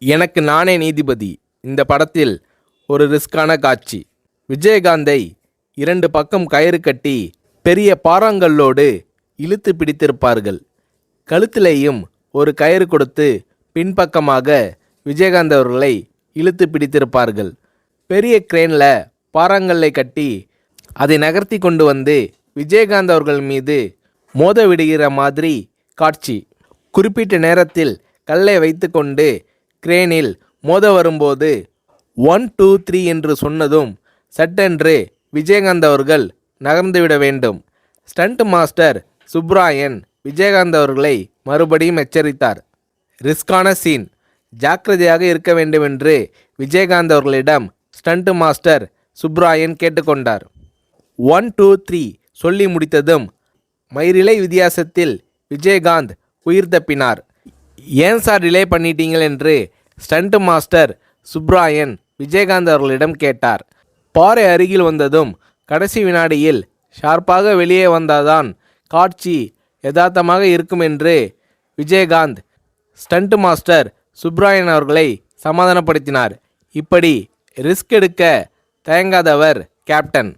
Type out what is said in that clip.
எனக்கு நானே நீதிபதி. இந்த படத்தில் ஒரு ரிஸ்கான காட்சி. விஜயகாந்தை 2 பக்கம் கயிறு கட்டி பெரிய பாறாங்கல்லோடு இழுத்து பிடித்திருப்பார்கள். கழுத்திலேயும் ஒரு கயிறு கொடுத்து பின்பக்கமாக விஜயகாந்த் அவர்களை இழுத்து பிடித்திருப்பார்கள். பெரிய கிரேனில் பாறாங்கல்லை கட்டி அதை நகர்த்தி கொண்டு வந்து விஜயகாந்த் அவர்கள் மீது மோத விடுகிற மாதிரி காட்சி. குறிப்பிட்ட நேரத்தில் கல்லை வைத்து கொண்டு கிரேனில் மோத வரும்போது 1 2 3 என்று சொன்னதும் சட்டென்று விஜயகாந்த் அவர்கள் நகர்ந்துவிட வேண்டும். ஸ்டண்ட் மாஸ்டர் சுப்ராயன் விஜயகாந்த் அவர்களை மறுபடியும் எச்சரித்தார். ரிஸ்கான சீன், ஜாக்கிரதையாக இருக்க வேண்டுமென்று விஜயகாந்த் அவர்களிடம் ஸ்டண்ட் மாஸ்டர் சுப்ராயன் கேட்டுக்கொண்டார். 1 2 3 சொல்லி முடித்ததும் மயிரிழை வித்தியாசத்தில் விஜயகாந்த் உயிர் தப்பினார். ஏன் சார் டிலே பண்ணிட்டீங்கள் என்று ஸ்டண்ட் மாஸ்டர் சுப்ராயன் விஜயகாந்த் அவர்களிடம் கேட்டார். பாறை அருகில் வந்ததும் கடைசி வினாடியில் ஷார்ப்பாக வெளியே வந்தாதான் காட்சி யதார்த்தமாக இருக்கும் என்று விஜயகாந்த் ஸ்டண்ட் மாஸ்டர் சுப்ராயன் அவர்களை சமாதானப்படுத்தினார். இப்படி ரிஸ்க் எடுக்க தயங்காதவர் கேப்டன்.